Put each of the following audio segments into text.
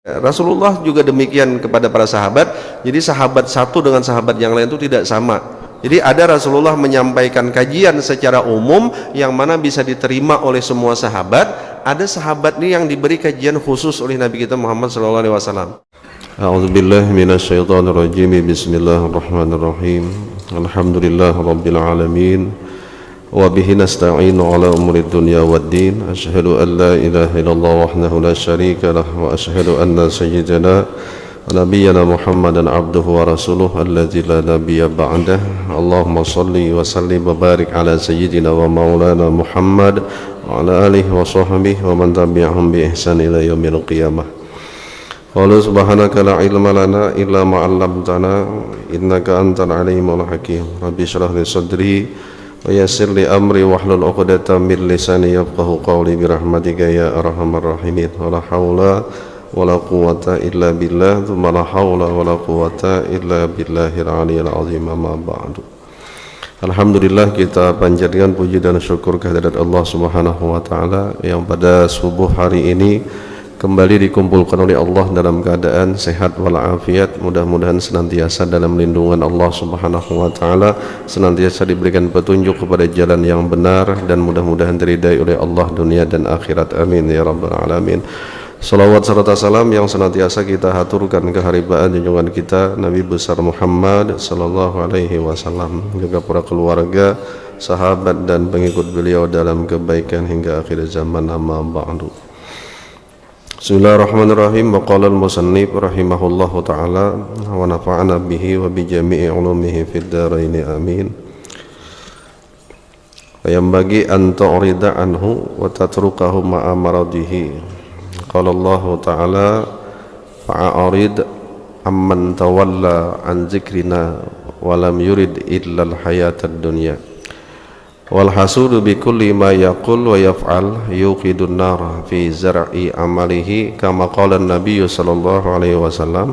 Rasulullah juga demikian kepada para sahabat. Jadi sahabat satu dengan sahabat yang lain itu tidak sama. Jadi ada Rasulullah menyampaikan kajian secara umum yang mana bisa diterima oleh semua sahabat. Ada sahabat ini yang diberi kajian khusus oleh Nabi kita Muhammad SAW. A'udzubillahi minasyaitonirrajim. Bismillahirrahmanirrahim. Alhamdulillah rabbil alamin. Wa bihi nasta'inu ala umuri dunya waddin. Asyhadu an la ilaha illallah wahdahu la syarika lah wa asyhadu anna sayyidana wa nabiyyana Muhammadan abduhu wa rasuluh alladzi la nabiyya ba'dah. Allahumma shalli wa sallim wa barik ala sayyidina wa maulana Muhammad wa ala alihi wa sahbihi wa man tabi'ahum bi ihsan ila yaumil qiyamah. Qala subhanaka la ilma lana illa ma 'allamtana innaka antal alimul hakim. Rabbi shrah li sadri wa yassir li amri wahlul 'uqdatam min lisani yafqahu qawli bi rahmatika ya arhamar rahimin. Wala haula wala quwwata illa billah, tsumma la haula wala quwwata illa billahil aliyil azim. Amma ba'du. Alhamdulillah, kita panjatkan puji dan syukur kehadirat Allah Subhanahu wa taala yang pada subuh hari ini kembali dikumpulkan oleh Allah dalam keadaan sehat walafiat. Mudah-mudahan senantiasa dalam lindungan Allah Subhanahu wa taala, senantiasa diberikan petunjuk kepada jalan yang benar, dan mudah-mudahan diridai oleh Allah dunia dan akhirat. Amin ya rabbal alamin. Salawat serta salam yang senantiasa kita haturkan keharibaan junjungan kita Nabi besar Muhammad sallallahu alaihi wasallam, juga para keluarga, sahabat dan pengikut beliau dalam kebaikan hingga akhir zaman. Amma ba'du. Bismillahirrahmanirrahim. Wa qala al-musannif rahimahullahu ta'ala wa nafa'ana bihi wa bi jami'i ulumihi fid dharain amin. Wa yanbaghi an tu'rida anhu wa tatrukahu ma'a maradihi. Qala Allah ta'ala fa'arid amman tawalla an zikrina wa lam yurid illa al-hayatad dunya. Wal hasudu bi kulli ma yaqul wa yaf'al yuqidun nar fi zar'i amalihi, kama qala an-nabiy sallallahu alaihi wasallam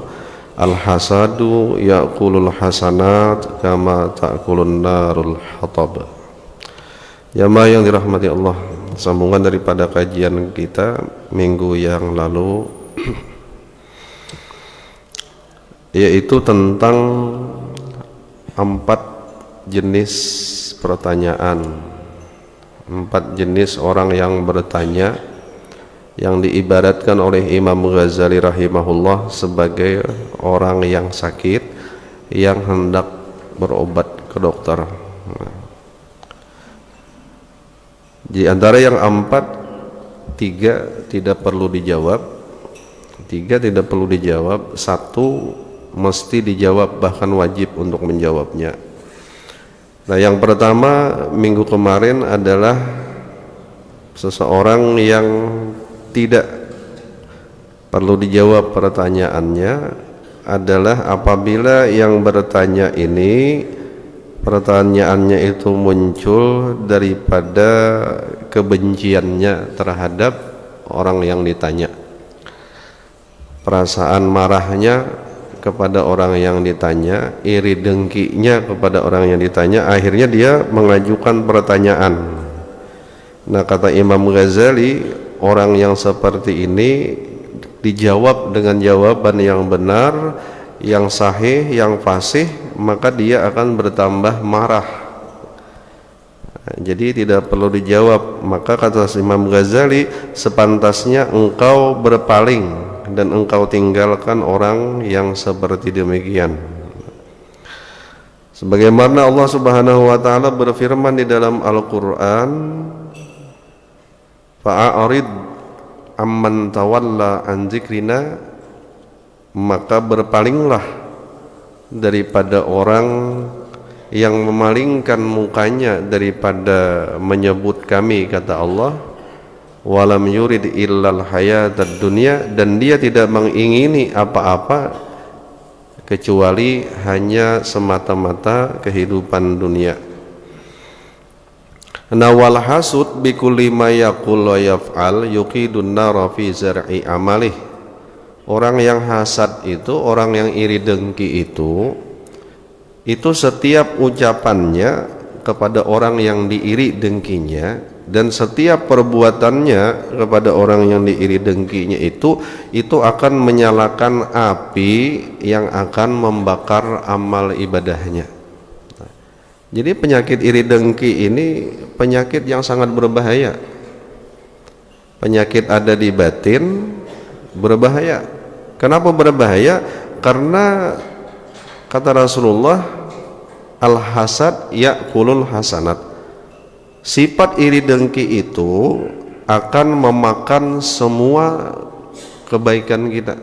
al hasadu yaqulul hasanat kama ta'kulun narul hatab. Jamaah yang dirahmati Allah, sambungan daripada kajian kita minggu yang lalu yaitu tentang 4 jenis pertanyaan, 4 jenis orang yang bertanya, yang diibaratkan oleh Imam Ghazali rahimahullah sebagai orang yang sakit yang hendak berobat ke dokter. Di antara yang 4, 3 tidak perlu dijawab, 3 tidak perlu dijawab, 1 mesti dijawab, bahkan wajib untuk menjawabnya. Nah, yang pertama minggu kemarin adalah seseorang yang tidak perlu dijawab pertanyaannya adalah apabila yang bertanya ini pertanyaannya itu muncul daripada kebenciannya terhadap orang yang ditanya, perasaan marahnya kepada orang yang ditanya, iri dengkinya kepada orang yang ditanya, akhirnya dia mengajukan pertanyaan. Nah, kata Imam Ghazali, orang yang seperti ini dijawab dengan jawaban yang benar, yang sahih, yang fasih, maka dia akan bertambah marah. Jadi tidak perlu dijawab. Maka kata Imam Ghazali, sepantasnya engkau berpaling dan engkau tinggalkan orang yang seperti demikian. Sebagaimana Allah Subhanahu wa taala berfirman di dalam Al-Qur'an, fa'arid amman tawalla an dzikrina, maka berpalinglah daripada orang yang memalingkan mukanya daripada menyebut kami, kata Allah. Walam yurid illal hayatad dunya, dan dia tidak mengingini apa-apa kecuali hanya semata-mata kehidupan dunia. Nawal hasud bi kulli ma yaqul wa yaf'al yuqidun nar fi zar'i amalih. Orang yang hasad itu, orang yang iri dengki itu setiap ucapannya kepada orang yang diiri dengkinya, dan setiap perbuatannya kepada orang yang diiri dengkinya itu akan menyalakan api yang akan membakar amal ibadahnya. Jadi penyakit iri dengki ini penyakit yang sangat berbahaya. Penyakit ada di batin, berbahaya. Kenapa berbahaya? Karena kata Rasulullah, al-hasad ya'kulul hasanat. Sifat iri dengki itu akan memakan semua kebaikan kita,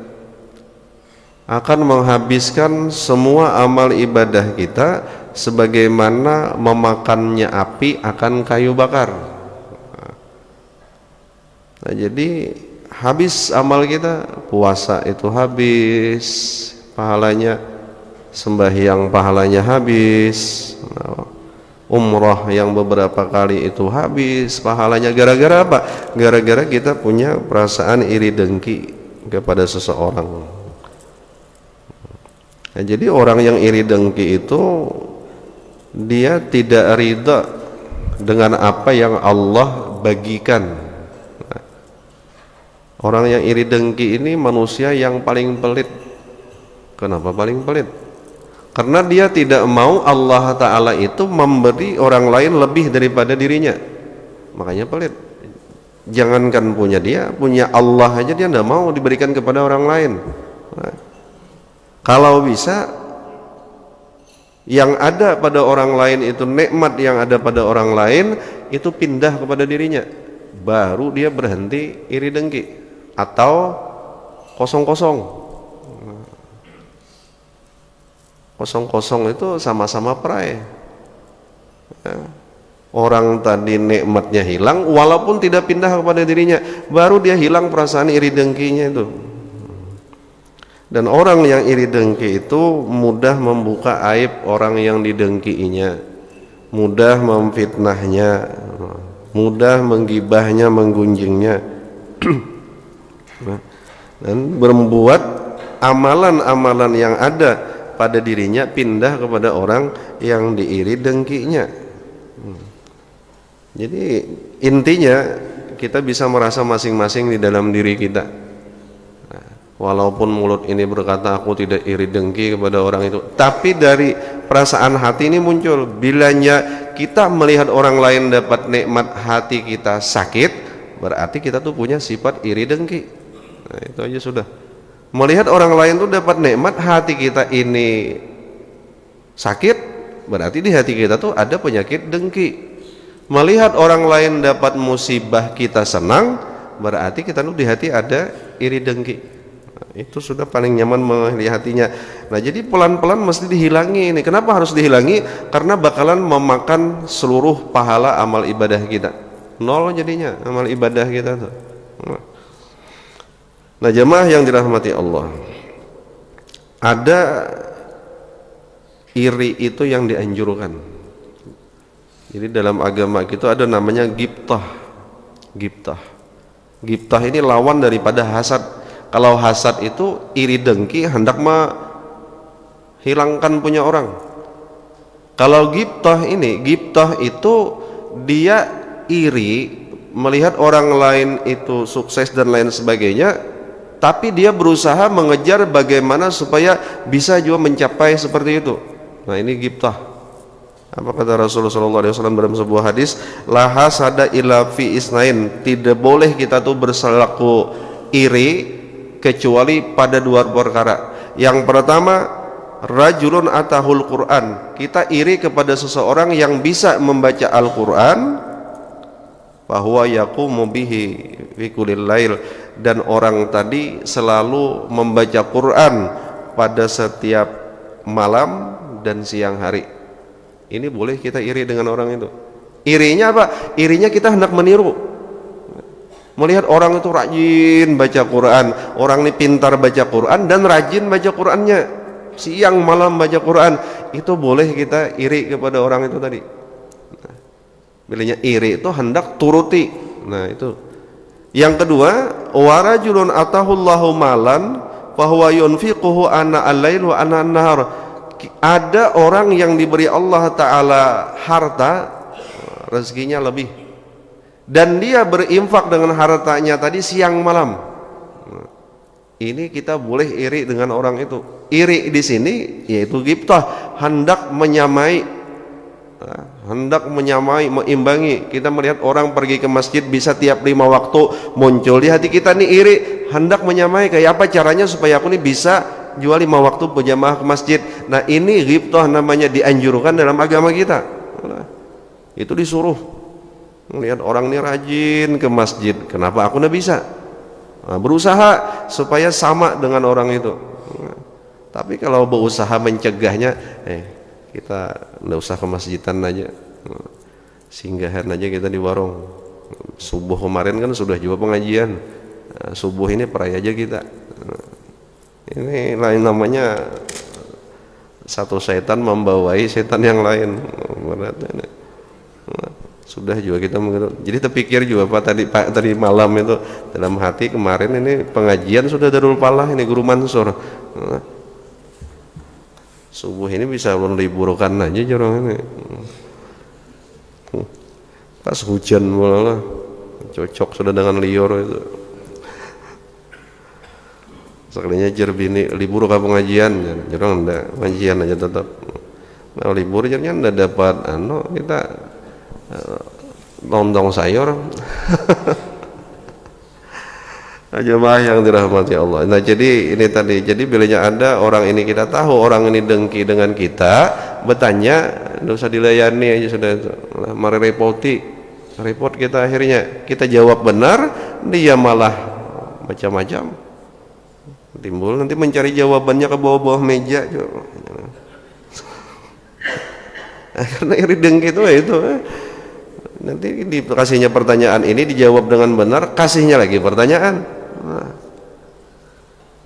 akan menghabiskan semua amal ibadah kita sebagaimana memakannya api akan kayu bakar. Nah, jadi habis amal kita, puasa itu habis pahalanya, sembahyang pahalanya habis, umrah yang beberapa kali itu habis pahalanya. Gara-gara apa? Gara-gara kita punya perasaan iri dengki kepada seseorang. Nah, jadi orang yang iri dengki itu dia tidak ridha dengan apa yang Allah bagikan. Orang yang iri dengki ini manusia yang paling pelit. Kenapa paling pelit? Karena dia tidak mau Allah Ta'ala itu memberi orang lain lebih daripada dirinya. Makanya pelit. Jangankan punya dia, punya Allah aja dia tidak mau diberikan kepada orang lain. Nah, kalau bisa yang ada pada orang lain itu, nikmat yang ada pada orang lain itu pindah kepada dirinya, baru dia berhenti iri dengki. Atau kosong-kosong. Kosong-kosong itu sama-sama perai. Orang tadi nikmatnya hilang walaupun tidak pindah kepada dirinya, baru dia hilang perasaan iri dengkinya itu. Dan orang yang iri dengki itu mudah membuka aib orang yang didengkiinya, mudah memfitnahnya, mudah menggibahnya, menggunjingnya, dan membuat amalan-amalan yang ada pada dirinya pindah kepada orang yang diiri dengkinya. Jadi intinya kita bisa merasa masing-masing di dalam diri kita. Walaupun mulut ini berkata aku tidak iri dengki kepada orang itu, tapi dari perasaan hati ini muncul. Bilanya kita melihat orang lain dapat nikmat, hati kita sakit, berarti kita tuh punya sifat iri dengki. Nah, itu aja sudah. Melihat orang lain tuh dapat nikmat, hati kita ini sakit, berarti di hati kita tuh ada penyakit dengki. Melihat orang lain dapat musibah, kita senang, berarti kita tuh di hati ada iri dengki. Nah, itu sudah paling nyaman melihat hatinya. Nah, jadi pelan-pelan mesti dihilangi ini. Kenapa harus dihilangi? Karena bakalan memakan seluruh pahala amal ibadah kita. Nol jadinya amal ibadah kita tuh. Nah, jemaah yang dirahmati Allah, ada iri itu yang dianjurkan. Jadi dalam agama kita ada namanya ghibtah. Ghibtah ini lawan daripada hasad. Kalau hasad itu iri dengki, hendak menghilangkan punya orang. Kalau ghibtah itu dia iri melihat orang lain itu sukses dan lain sebagainya, tapi dia berusaha mengejar bagaimana supaya bisa juga mencapai seperti itu. Nah, ini ghibtah. Apa kata Rasulullah SAW dalam sebuah hadis, la hasada illa fi isnain, tidak boleh kita tuh berselaku iri kecuali pada dua perkara. Yang pertama, rajulun atahul Quran, kita iri kepada seseorang yang bisa membaca Al-Quran, bahwa yaqumu bihi fi kullil lail, dan orang tadi selalu membaca Quran pada setiap malam dan siang hari. Ini boleh kita iri dengan orang itu. Irinya apa? Irinya kita hendak meniru. Melihat orang itu rajin baca Quran, orang ini pintar baca Quran dan rajin baca Qurannya, siang malam baca Quran, itu boleh kita iri kepada orang itu tadi. Bilanya iri itu hendak turuti. Nah, itu. Yang kedua, warajulun atahullahu malan fahuwa yunfiquhu ana al-lail wa ana an-nahar. Ada orang yang diberi Allah Ta'ala harta, rezekinya lebih, dan dia berinfak dengan hartanya tadi siang malam. Ini kita boleh iri dengan orang itu. Iri di sini yaitu ghibtah, hendak menyamai, meimbangi. Kita melihat orang pergi ke masjid bisa tiap 5 waktu, muncul di hati kita nih iri, hendak menyamai, kayak apa caranya supaya aku nih bisa jual 5 waktu berjamaah ke masjid. Nah ini ghibtah namanya, dianjurkan dalam agama kita. Itu disuruh melihat orang ini rajin ke masjid, kenapa aku nggak bisa? Berusaha supaya sama dengan orang itu. Tapi kalau berusaha mencegahnya, kita nggak usah ke masjidan aja, singgahan aja kita di warung. Subuh kemarin kan sudah juga pengajian, subuh ini perai aja kita. Ini lain namanya satu setan membawai setan yang lain. Sudah juga kita mengerti. Jadi terpikir juga Pak tadi malam itu dalam hati, kemarin ini pengajian sudah Darul Falah ini Guru Mansur. Subuh ini bisa belum liburkan aja jorong ini. Pas hujan malah cocok sudah dengan liur itu. Sekalinya jerbini libur ke pengajian, jorong enggak pengajian aja tetap. Nah, libur jadinya enggak dapat kita lontong sayur. Jemaah yang dirahmati Allah. Nah jadi ini tadi, jadi bilanya ada orang ini kita tahu orang ini dengki dengan kita, bertanya tidak usah dilayani aja sudah itu. Mari repot kita, akhirnya kita jawab benar, dia malah macam-macam timbul, nanti mencari jawabannya ke bawah-bawah meja. Karena iri dengki itu nanti dikasihnya pertanyaan ini dijawab dengan benar, kasihnya lagi pertanyaan,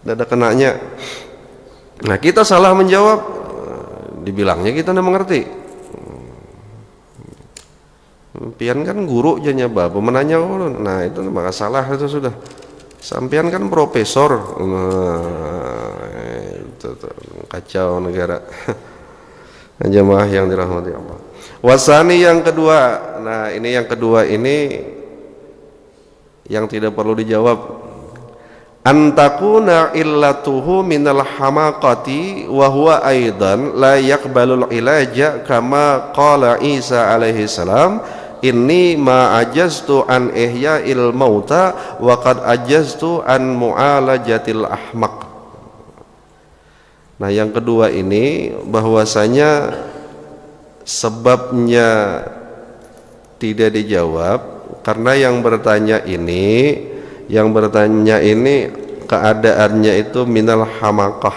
tidak ada kenanya. Nah kita salah menjawab, dibilangnya kita tidak mengerti. Pian kan guru janya bapak menanya, nah itu maka salah itu sudah. Sampian kan profesor, itu kacau negara. Jemaah yang dirahmati Allah. Wasani yang kedua, nah ini yang kedua ini yang tidak perlu dijawab. Antakuna illatuhu minal hamaqati wa huwa aidan la yaqbalul ilaja kama qala Isa alaihi salam, inni ma ajaztu an ihya'il mauta wa qad ajaztu an mu'alajatil ahmaq. Nah yang kedua ini bahwasanya sebabnya tidak dijawab karena yang bertanya ini keadaannya itu minal hamaqah.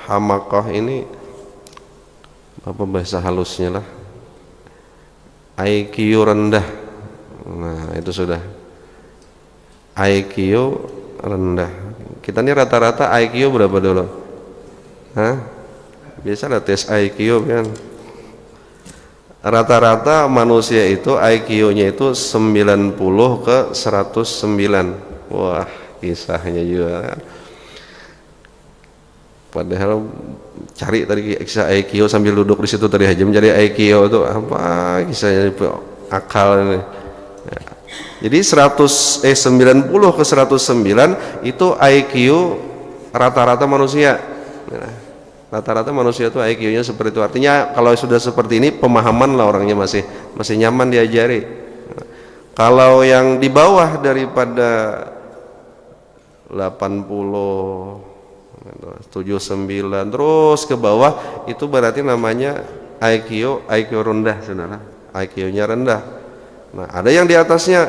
Hamaqah ini apa bahasa halusnya lah, IQ rendah. Nah itu sudah IQ rendah. Kita ini rata-rata IQ berapa dulu? Biasa ada tes IQ kan. Rata-rata manusia itu IQ-nya itu 90 ke 109. Wah, kisahnya juga. Padahal cari tadi kisah IQ sambil duduk di situ tadi aja mencari IQ itu apa kisahnya akal ini. Ya. Jadi 90 ke 109 itu IQ rata-rata manusia. Nah, rata-rata manusia itu IQ-nya seperti itu. Artinya kalau sudah seperti ini pemahaman lah orangnya masih nyaman diajari. Kalau yang di bawah daripada 80, 79 terus ke bawah itu berarti namanya IQ rendah, saudara. IQ-nya rendah. Nah, ada yang di atasnya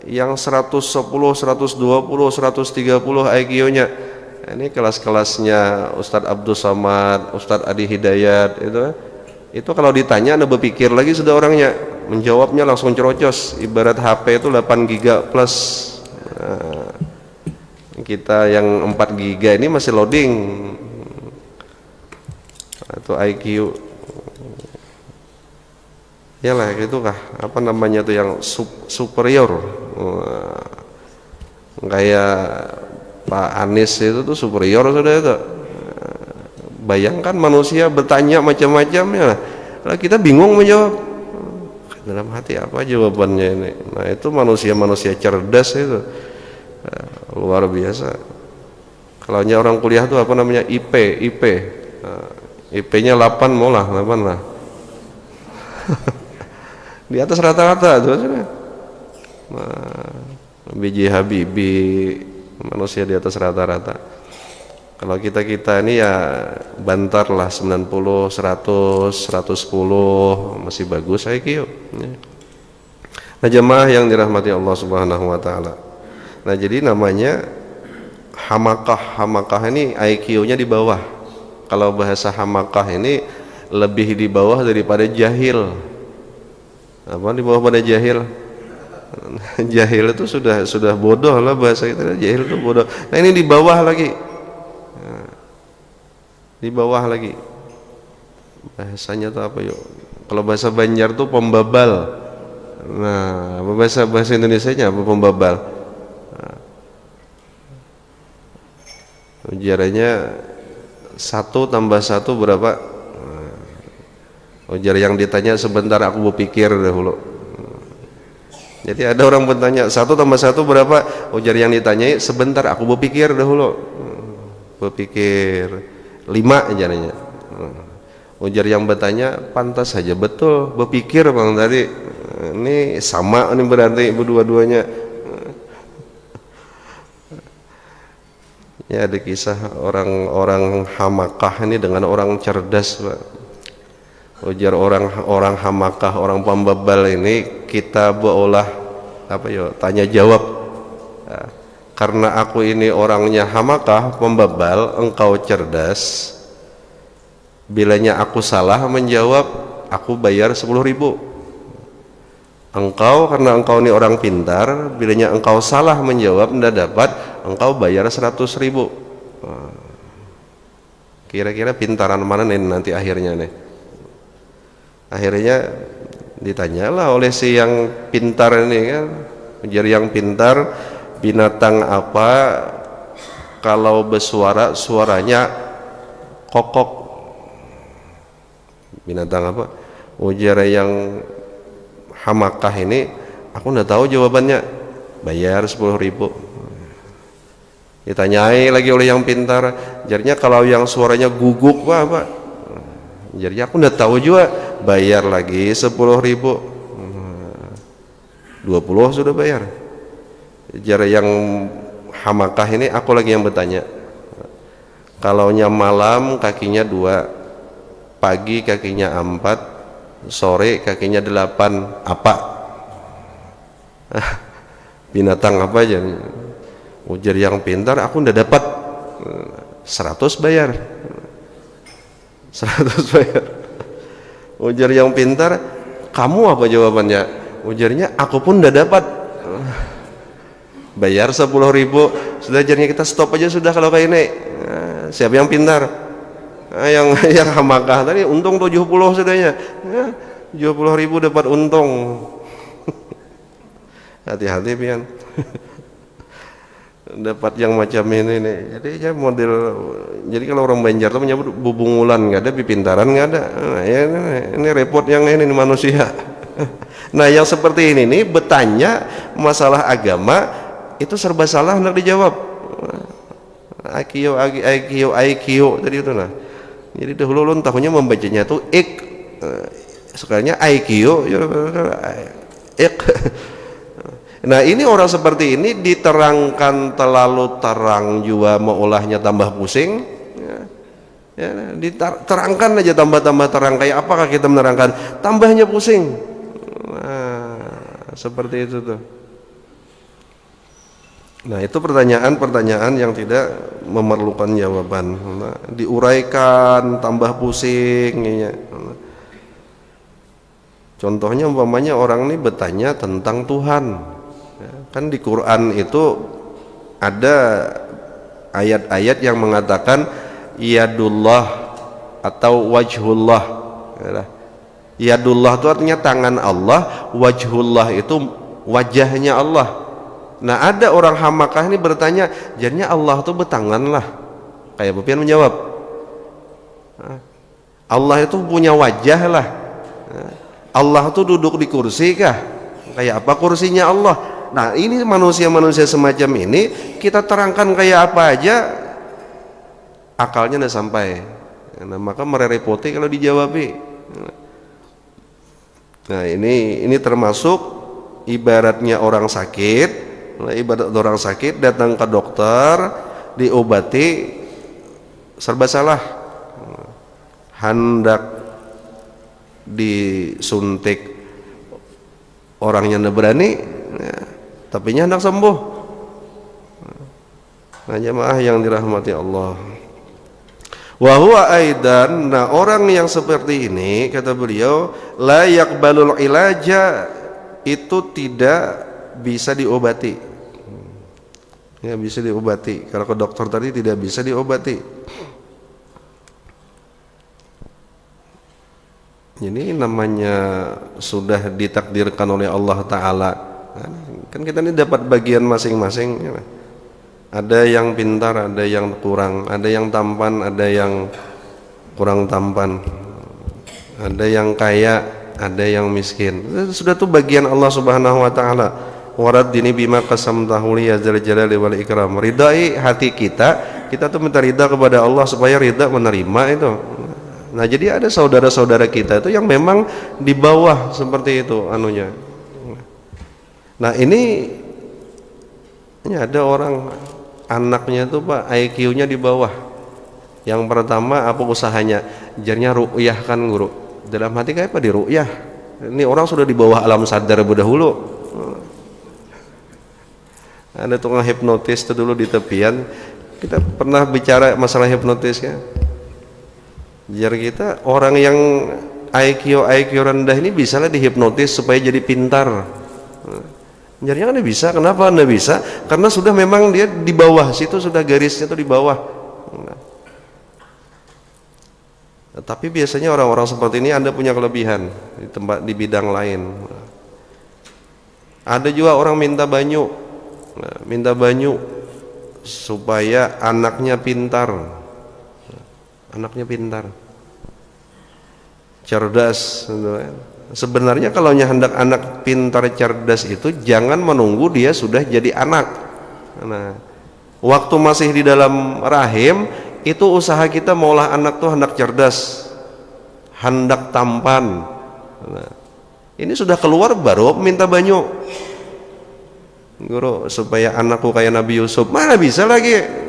yang 110, 120, 130 IQ-nya. Ini kelas-kelasnya Ustadz Abdul Somad, Ustadz Adi Hidayat itu kalau ditanya Anda berpikir lagi sudah orangnya menjawabnya langsung cerocos. Ibarat HP itu 8 giga plus. Nah, kita yang 4 giga ini masih loading. Itu IQ. Yalah itu kah apa namanya tuh yang superior. Kayak Pak Anies itu tuh superior sudah itu. Bayangkan manusia bertanya macam-macam ya. Lah kita bingung menjawab. dalam hati apa jawabannya ini. Nah itu manusia-manusia cerdas itu. Nah, luar biasa. Kalau orang kuliah tuh apa namanya, IP. Nah, IP-nya 8 mau lah, 8 lah. Di atas rata-rata tuh. Nah, B.J. Habibie, manusia di atas rata-rata. Kalau kita ini ya bantar lah, 90, 100, 110 masih bagus IQ. Nah jemaah yang dirahmati Allah Subhanahu wa taala. Nah jadi namanya hamakah ini IQ-nya di bawah. Kalau bahasa hamakah ini lebih di bawah daripada jahil. Apa di bawah pada jahil? Jahil itu sudah bodoh lah bahasa kita. Jahil itu bodoh. Nah ini di bawah lagi. Di bawah lagi. Bahasanya tuh apa yuk? Kalau bahasa Banjar tuh pembabal. Nah, bahasa Indonesianya apa pembabal? Nah, ujarannya 1 tambah 1 berapa? Ujar yang ditanya sebentar aku berpikir dahulu. Jadi ada orang bertanya 1 tambah 1 berapa? Ujar yang ditanyai sebentar aku berpikir dahulu. Berpikir 5 jadinya. Ujar yang bertanya pantas saja betul berpikir bang tadi. Ini sama ini berarti berdua-duanya. Ya ada kisah orang hamakah ini dengan orang cerdas Pak. Ujar orang hamakah, orang pembabal ini kita berolah apa ya tanya jawab. Nah, karena aku ini orangnya hamakah, pembabal, engkau cerdas. Bilanya aku salah menjawab, aku bayar 10.000. Engkau karena engkau ini orang pintar, bilanya engkau salah menjawab tidak dapat, engkau bayar 100.000. Kira-kira pintaran mana nih nanti akhirnya nih? Akhirnya ditanyalah oleh si yang pintar ini kan, ujar yang pintar, binatang apa kalau bersuara suaranya kokok? Binatang apa? Ujar yang hamakah ini, aku nggak tahu jawabannya, bayar 10.000. Ditanyai lagi oleh yang pintar, jadinya kalau yang suaranya guguk apa? Jadinya aku nggak tahu juga, bayar lagi 10.000. 20 sudah bayar. Jar yang hamakah ini aku lagi yang bertanya. Kalaunya malam kakinya 2, pagi kakinya 4, sore kakinya 8, apa? Binatang apa aja? Ujar yang pintar, aku udah dapat 100 bayar. 100 bayar. Ujar yang pintar, kamu apa jawabannya? Ujarnya, aku pun udah dapat. Bayar 10.000. Sudah jadinya kita stop aja sudah kalau kayak ini. Nah, siapa yang pintar? Nah, yang hamakah tadi untung 70 sudahnya. Nah, 70.000 dapat untung. Hati-hati pian. Dapat yang macam ini nih. Jadi ya model. Jadi kalau orang Banjar tuh menyebut bubungulan nggak ada, pipintaran nggak ada. Nah, ya, ini repot yang ini manusia. Nah yang seperti ini nih bertanya masalah agama itu serba salah hendak dijawab. IQ tadi itu nah. Jadi dahulu ulun tahunya membacanya tuh sekarangnya IQ ik. Nah ini orang seperti ini diterangkan terlalu terang juga mengolahnya tambah pusing. Ya, diterangkan aja tambah terang, kayak apakah kita menerangkan tambahnya pusing. Nah, seperti itu tuh. Nah itu pertanyaan yang tidak memerlukan jawaban. Nah, diuraikan tambah pusing. Ya. Contohnya umpamanya orang ini bertanya tentang Tuhan. Kan di Quran itu ada ayat-ayat yang mengatakan yadullah atau wajhullah. Yadullah itu artinya tangan Allah, wajhullah itu wajahnya Allah. Nah ada orang hamakah ini bertanya, jadinya Allah itu bertangan lah. Kayak Bapian menjawab, Allah itu punya wajah lah. Allah tuh duduk di kursi kah? Kayak apa kursinya Allah? Nah, ini manusia-manusia semacam ini kita terangkan kayak apa aja akalnya nggak sampai. Nah, maka merepoti kalau dijawabi. Nah, ini termasuk ibaratnya orang sakit. Nah, ibarat orang sakit datang ke dokter, diobati serba salah. Hendak disuntik orangnya nggak berani, ya, tapi hendak sembuh. Nah, jemaah yang dirahmati Allah. Wa huwa aidan, nah orang yang seperti ini kata beliau la yaqbalul ilaja, itu tidak bisa diobati. Ya, bisa diobati. Kalau ke dokter tadi tidak bisa diobati. Ini namanya sudah ditakdirkan oleh Allah Ta'ala. Kan kita ini dapat bagian masing-masing. Ada yang pintar, ada yang kurang, ada yang tampan, ada yang kurang tampan, ada yang kaya, ada yang miskin. Sudah tuh bagian Allah Subhanahu Wa Ta'ala. Waraddini bima qasamtahu li ya dzal jalali wal ikram. Ridai hati kita tuh minta ridha kepada Allah supaya ridha menerima itu. Nah, jadi ada saudara-saudara kita itu yang memang di bawah seperti itu anunya. Nah, ini ada orang anaknya itu Pak IQ-nya di bawah. Yang pertama apa usahanya? Jarnya ru'yah kan guru. Dalam hati kayak apa di ru'yah? Ini orang sudah di bawah alam sadar berdahulu. Ada tukang hipnotis itu dulu di tepian. Kita pernah bicara masalah hipnotis kan? Biar kita orang yang IQ rendah ini bisalah dihipnotis supaya jadi pintar. Jadinya kan bisa. Kenapa anda bisa? Karena sudah memang dia di bawah situ, sudah garisnya tuh di bawah. Tapi biasanya orang-orang seperti ini anda punya kelebihan di tempat di bidang lain. Ada juga orang minta banyu supaya anaknya pintar. Anaknya pintar, cerdas. Sebenarnya kalau hendak anak pintar cerdas itu jangan menunggu dia sudah jadi anak. Nah, waktu masih di dalam rahim itu usaha kita maulah anak tuh hendak cerdas, hendak tampan. Nah, ini sudah keluar baru minta banyu, guru, supaya anakku kayak Nabi Yusuf. Mana bisa lagi.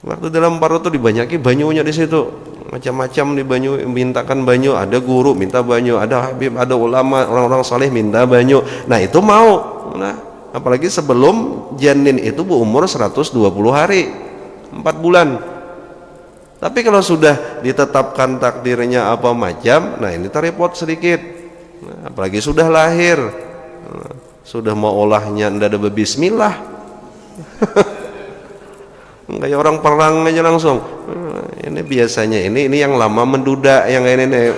Waktu dalam parut itu dibanyaki banyunya di situ, macam-macam di banyu, mintakan banyu. Ada guru minta banyu, ada habib, ada ulama, orang-orang saleh minta banyu. Nah itu mau. Nah, apalagi sebelum janin itu berumur 120 hari, 4 bulan. Tapi kalau sudah ditetapkan takdirnya apa macam, nah ini terrepot sedikit. Nah, apalagi sudah lahir, nah, sudah mau olahnya ndak ada bismillah. Kayak orang perang aja langsung. Ini biasanya ini yang lama menduda, yang ini nih.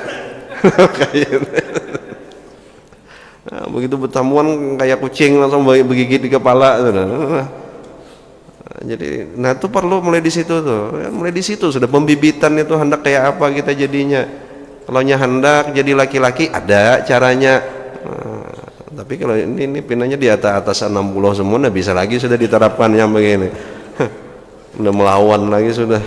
Nah, begitu bertamuan kayak kucing langsung bergigit di kepala. Jadi, nah itu perlu mulai di situ tuh. Mulai di situ sudah pembibitan itu hendak kayak apa kita jadinya. Kalau hendak jadi laki-laki ada caranya. Nah, tapi kalau ini pinanya di atas 60 semua, nah bisa lagi sudah diterapkan yang begini. Udah melawan lagi sudah.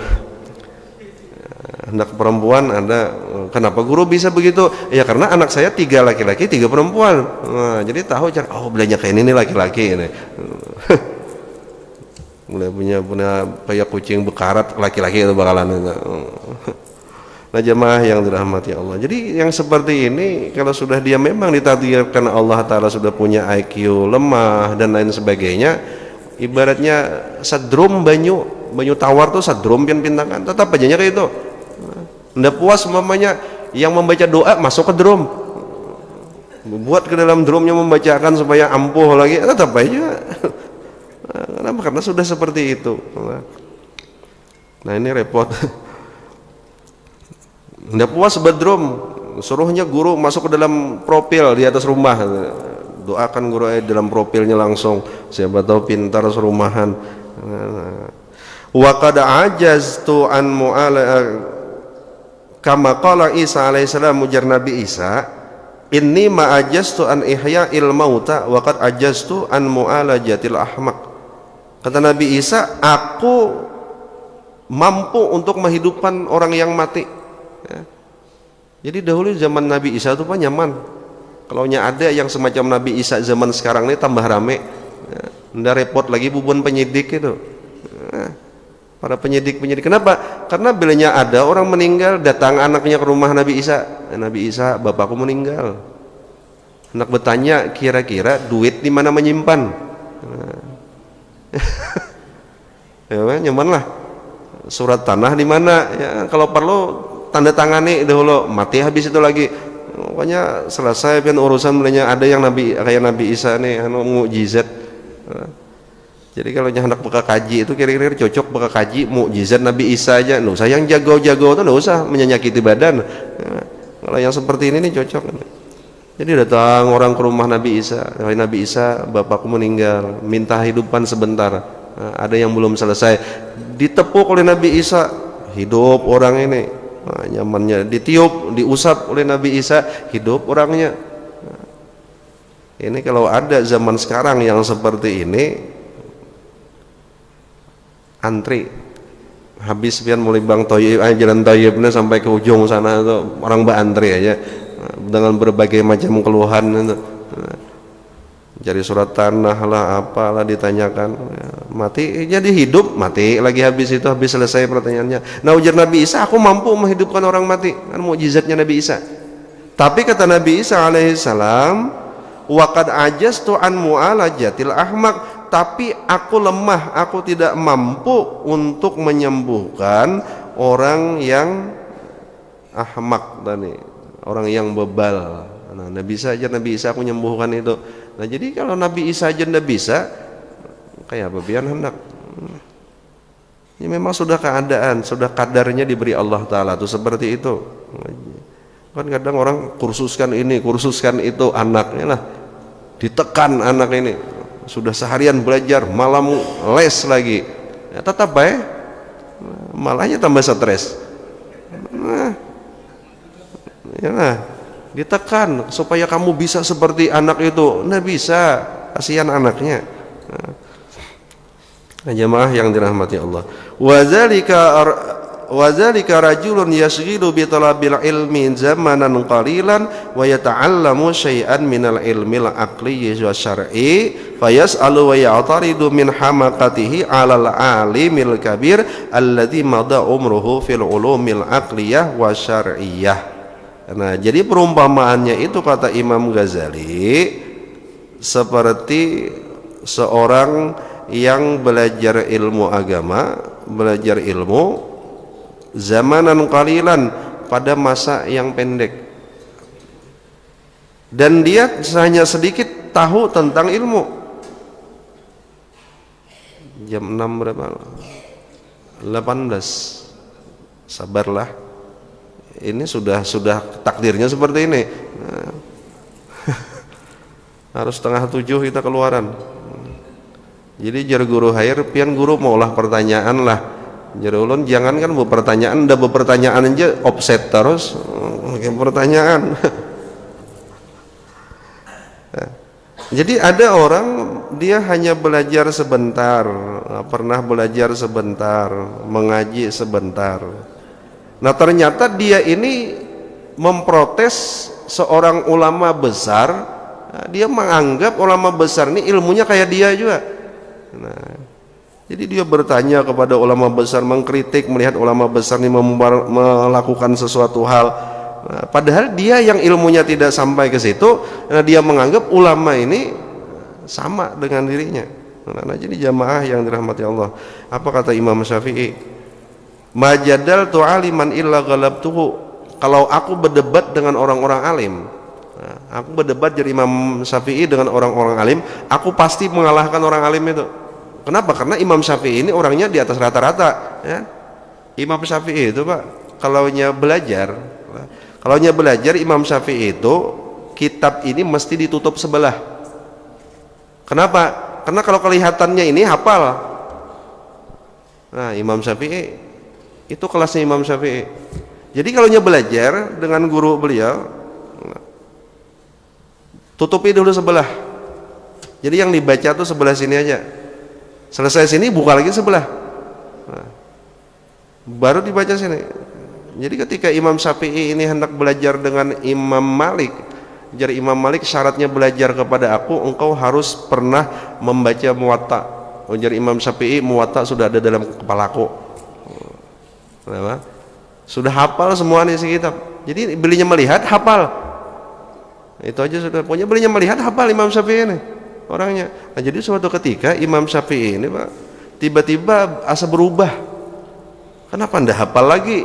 Hendak perempuan ada. Kenapa guru bisa begitu? Ya karena anak saya 3 laki-laki 3 perempuan. Nah, jadi tahu cara, oh belajar kayak ini laki-laki ini. Mulai punya kayak kucing bekarat laki-laki itu bakalan. Nah jemaah yang dirahmati Allah. Jadi yang seperti ini kalau sudah dia memang ditakdirkan Allah Ta'ala sudah punya IQ lemah dan lain sebagainya, ibaratnya sadrum banyu tawar tuh sadrum pian pintangan, tetap aja kayak itu. Nggak puas mamanya yang membaca doa masuk ke drum, buat ke dalam drumnya membacakan supaya ampuh lagi, tetap aja. Kenapa? Karena sudah seperti itu. Nah ini repot. Nggak puas bedrum, suruhnya guru masuk ke dalam profil di atas rumah. Doakan guru dalam profilnya langsung, siapa tahu pintar serumahan. Wa qad ajaztu an kama qala Isa alaihissalam, ujar Nabi Isa, inni ma ajastu an ihya'il mauta wa qad ajastu an mu'alajatil ahmaq. Kata Nabi Isa, aku mampu untuk menghidupkan orang yang mati, ya. Jadi dahulu zaman Nabi Isa itu nyaman. Kalau ada yang semacam Nabi Isa zaman sekarang ini tambah rame, ya. Nggak repot lagi bubun penyidik itu, ya. Para penyidik. Kenapa? Karena bilanya ada orang meninggal, datang anaknya ke rumah Nabi Isa, Nabi Isa, bapakku meninggal. Anak bertanya, kira-kira duit di mana menyimpan? Ya, nyaman lah. Surat tanah di mana? Ya, kalau perlu tanda tangani dahulu, mati habis itu lagi. Pokoknya selesai kan urusan. Bilanya ada yang Nabi kayak Nabi Isa nih, mukjizat. Jadi kalau hendak buka kaji itu kira-kira cocok buka kaji mukjizat Nabi Isa aja. Nggak usah yang jago-jago itu, nggak usah menyakiti badan. Ya, kalau yang seperti ini nih cocok. Jadi datang orang ke rumah Nabi Isa, Nabi Isa, bapakku meninggal, minta hidupan sebentar. Nah, ada yang belum selesai, ditepuk oleh Nabi Isa, hidup orang ini. Nah, nyamannya ditiup, diusap oleh Nabi Isa, hidup orangnya. Nah, ini kalau ada zaman sekarang yang seperti ini, antri habis pian mulai Bang Toyib, jalan Toyibnya sampai ke ujung sana itu orang berantri aja dengan berbagai macam keluhan itu. Cari surat tanah lah, apalah ditanyakan, ya, mati jadi hidup, mati lagi habis itu, habis selesai pertanyaannya. Nah, ujar Nabi Isa, aku mampu menghidupkan orang mati, kan mukjizatnya Nabi Isa. Tapi kata Nabi Isa alaihissalam, wa qad ajastu an mu'alajatil ahmaq, tapi aku lemah, aku tidak mampu untuk menyembuhkan orang yang ahmaq tadi, orang yang bebal. Nah, Nabi Isa aku menyembuhkan itu. Nah, jadi kalau Nabi Isa aja ndak bisa, kayak apa biar hendak? Ini memang sudah keadaan, sudah kadarnya diberi Allah Ta'ala tuh seperti itu. Kan kadang orang kursuskan ini, kursuskan itu, anaknya lah ditekan, anak ini sudah seharian belajar, malam les lagi, ya, tetap baik, malahnya tambah stres. Nah, ya nah, ditekan supaya kamu bisa seperti anak itu, nggak bisa, kasihan anaknya. Nah, jamaah yang dirahmati Allah, wazalika rajulun yashghilu bi talabil ilmi zamanan qalilan wa yata'allamu syai'an minal ilmil aqli wa syar'i fayas'alu wa ya'taridu min hamaqatihi 'alal 'alimil kabir alladzi madha umruhu fil ulumil aqliyah wa syar'iyyah. Nah, jadi perumpamaannya itu kata Imam Ghazali seperti seorang yang belajar ilmu agama, belajar ilmu zamanan qalilan, pada masa yang pendek, dan dia hanya sedikit tahu tentang ilmu. Jam 6 berapa? 18. Sabarlah. Ini sudah takdirnya seperti ini. Nah, harus 6:30 kita keluaran. Jadi jar guru hair pian guru maulah pertanyaan lah. Jar ulun jangan kan bu pertanyaan, udah berpertanyaan aja offset terus pertanyaan. Nah, jadi ada orang dia hanya belajar sebentar, pernah belajar sebentar, mengaji sebentar. Nah, ternyata dia ini memprotes seorang ulama besar. Nah, dia menganggap ulama besar ini ilmunya kayak dia juga. Nah, jadi dia bertanya kepada ulama besar, mengkritik, melihat ulama besar ini melakukan sesuatu hal. Nah, padahal dia yang ilmunya tidak sampai ke situ, nah dia menganggap ulama ini sama dengan dirinya. Nah, jadi jamaah yang dirahmati Allah, apa kata Imam Syafi'i? Majadal tu'aliman illa ghalabtuhu. Kalau aku berdebat dengan orang-orang alim, nah, aku berdebat jadi Imam Syafi'i dengan orang-orang alim, aku pasti mengalahkan orang alim itu. Kenapa? Karena Imam Syafi'i ini orangnya di atas rata-rata, ya. Imam Syafi'i itu Pak, kalaunya belajar Imam Syafi'i itu kitab ini mesti ditutup sebelah. Kenapa? Karena kalau kelihatannya ini hafal. Nah, Imam Syafi'i itu kelasnya Imam Syafi'i. Jadi kalau belajar dengan guru beliau, tutupi dulu sebelah. Jadi yang dibaca tuh sebelah sini aja. Selesai sini buka lagi sebelah. Nah, baru dibaca sini. Jadi ketika Imam Syafi'i ini hendak belajar dengan Imam Malik, jadi Imam Malik syaratnya belajar kepada aku, engkau harus pernah membaca Muwatta. Jadi Imam Syafi'i Muwatta sudah ada dalam kepalaku. Kenapa? Sudah hafal semua isi kitab. Jadi belinya melihat hafal. Itu aja sudah. Pokoknya belinya melihat hafal Imam Syafi'i ini orangnya. Nah, jadi suatu ketika Imam Syafi'i ini Pak tiba-tiba asa berubah. Kenapa Anda hafal lagi?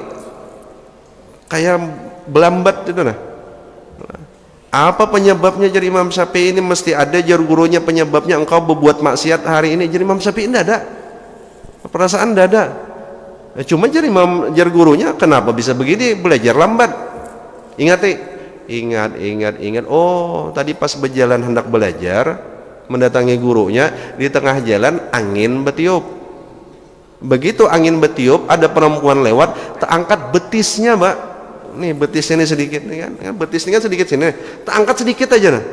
Kayak belambat itu nah. Apa penyebabnya jadi Imam Syafi'i ini mesti ada jar gurunya penyebabnya engkau berbuat maksiat hari ini. Jadi Imam Syafi'i tidak ada. Perasaan tidak ada. Cuma jar gurunya kenapa bisa begini, belajar lambat. Ingat. Oh, tadi pas berjalan hendak belajar, mendatangi gurunya, di tengah jalan angin bertiup. Begitu angin bertiup, ada perempuan lewat, terangkat betisnya, Mbak. Nih betisnya ini sedikit nih kan, betisnya kan sedikit sini, terangkat sedikit aja nah.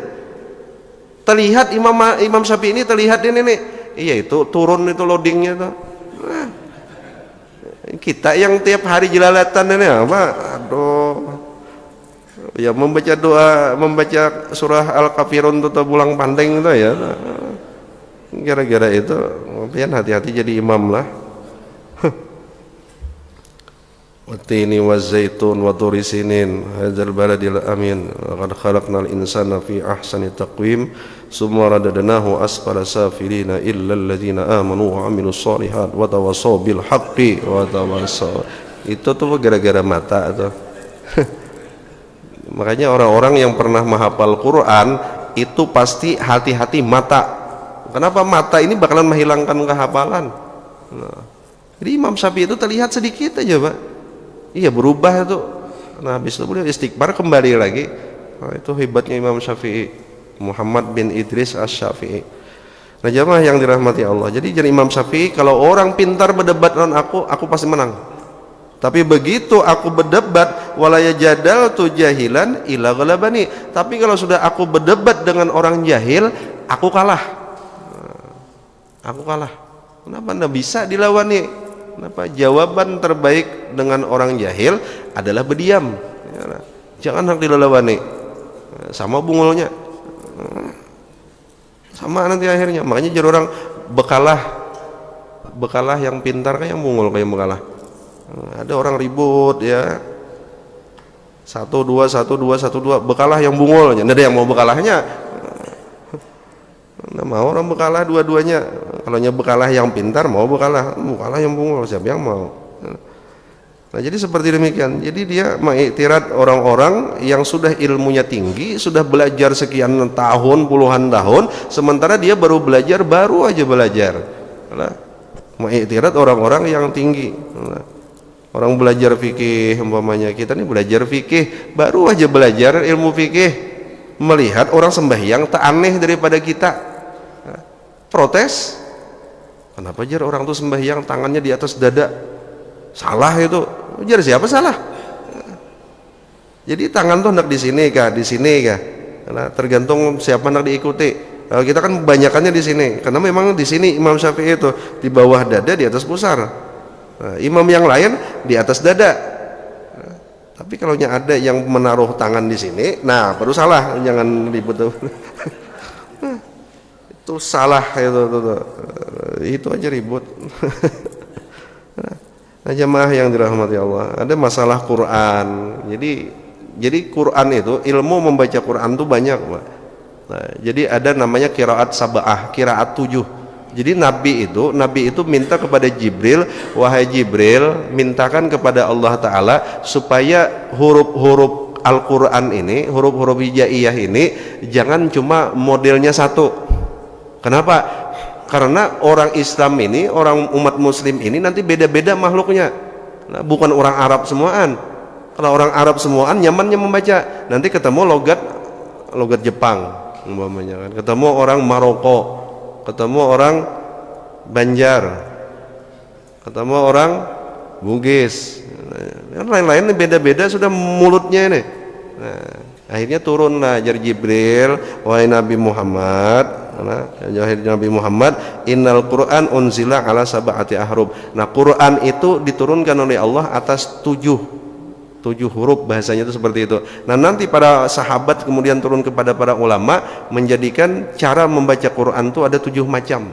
Terlihat Imam Syafi'i ini terlihat ini nih. Iya itu turun itu loadingnya tuh. Nah, kita yang tiap hari jelalatan ini apa? Aduh. Ya membaca doa, membaca surah Al-Kafirun atau bulang pandeng itu ya. Gara-gara itu, pian hati-hati jadi imam lah. Watini wazaitun wa turi sinin hadzal baladil amin laqad khalaqnal insana fi ahsani taqwim summa radadnahu asfala safilina illa alladziina amanu wa 'amilus shalihat wa tawassaw bil haqqi wa tawassaw. Itu tuh gara-gara mata tuh. Makanya orang-orang yang pernah menghafal Quran itu pasti hati-hati mata. Kenapa? Mata ini bakalan menghilangkan kehafalan. Nah, jadi Imam Syafi'i itu terlihat sedikit aja, Pak. Iya berubah itu. Nah habis itu beliau istighfar kembali lagi. Nah, itu hebatnya Imam Syafi'i, Muhammad bin Idris Asy-Syafi'i. Nah jamaah yang dirahmati Allah, jadi Imam Syafi'i kalau orang pintar berdebat dengan aku pasti menang. Tapi begitu aku berdebat, walaya jadal tu jahilan ila ghalabani. Tapi kalau sudah aku berdebat dengan orang jahil, aku kalah. Aku kalah. Kenapa Anda bisa dilawani? Kenapa? Jawaban terbaik dengan orang jahil adalah berdiam. Jangan hendak dilawani. Sama bungulnya. Sama nanti akhirnya. Makanya jadi orang bekalah yang pintar kayak yang bungul kayak bekalah. Ada orang ribut ya. 1-2 bekalah yang bungul. Nggak ada yang mau bekalahnya. Nggak mau orang bekalah dua-duanya. Kalau bekalah yang pintar mau bekalah yang bungul, siapa yang mau? Nah jadi seperti demikian. Jadi dia mengiktirat orang-orang yang sudah ilmunya tinggi, sudah belajar sekian tahun, puluhan tahun, sementara dia baru aja belajar. Mengiktirat orang-orang yang tinggi. Orang belajar fikih umpamanya, kita nih belajar fikih, baru aja belajar ilmu fikih, melihat orang sembahyang tak aneh daripada kita. Protes, kenapa jar orang tuh sembahyang tangannya di atas dada? Salah itu. Jar siapa salah? Jadi tangan tuh hendak di sini kah? Karena tergantung siapa hendak diikuti. Kalau kita kan kebanyakannya di sini, karena memang di sini Imam Syafi'i itu di bawah dada, di atas pusar. Nah, imam yang lain di atas dada. Nah, tapi kalau ada yang menaruh tangan di sini, nah baru salah, jangan ribut tuh. Itu salah itu aja ribut. Nah jemaah yang dirahmati Allah, ada masalah Quran. Jadi Quran itu ilmu membaca Quran itu banyak, Pak. Nah, jadi ada namanya qiraat sab'ah, qiraat 7. Jadi Nabi itu minta kepada Jibril, wahai Jibril, mintakan kepada Allah Ta'ala supaya huruf-huruf Al-Quran ini, huruf-huruf hijaiyah ini jangan cuma modelnya satu. Kenapa? Karena orang Islam ini, orang umat muslim ini nanti beda-beda makhluknya. Nah, bukan orang Arab semuaan. Kalau orang Arab semuaan nyamannya membaca, nanti ketemu logat Jepang umpamanya kan. Ketemu orang Maroko, ketemu orang Banjar, ketemu orang Bugis. lain-lain beda-beda sudah mulutnya ini. Nah, akhirnya turunlah jar Jibril, wahai Nabi Muhammad, wahai Nabi Muhammad, innal Qur'an unzila ala sab'ati ahruf. Nah, Quran itu diturunkan oleh Allah atas tujuh huruf, bahasanya itu seperti itu. Nah, nanti para sahabat kemudian turun kepada para ulama menjadikan cara membaca Quran itu ada 7 macam.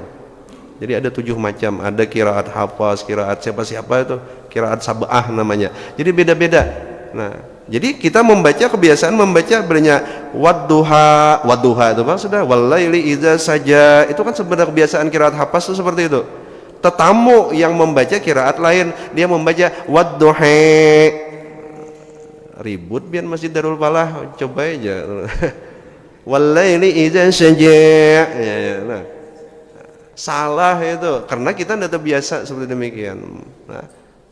Jadi ada 7 macam, ada qiraat hafaz, qiraat siapa-siapa itu, qiraat sab'ah namanya. Jadi beda-beda. Nah, jadi kita kebiasaan membaca bernya wadduha itu Pak sudah, walaili idza saja. Itu kan sebenarnya kebiasaan qiraat hafaz itu seperti itu. Tetamu yang membaca qiraat lain, dia membaca wadduha. Ribut biar Masjid Darul Falah, coba aja. Walaili idza saja. Nah, salah itu karena kita tidak terbiasa seperti demikian. Nah,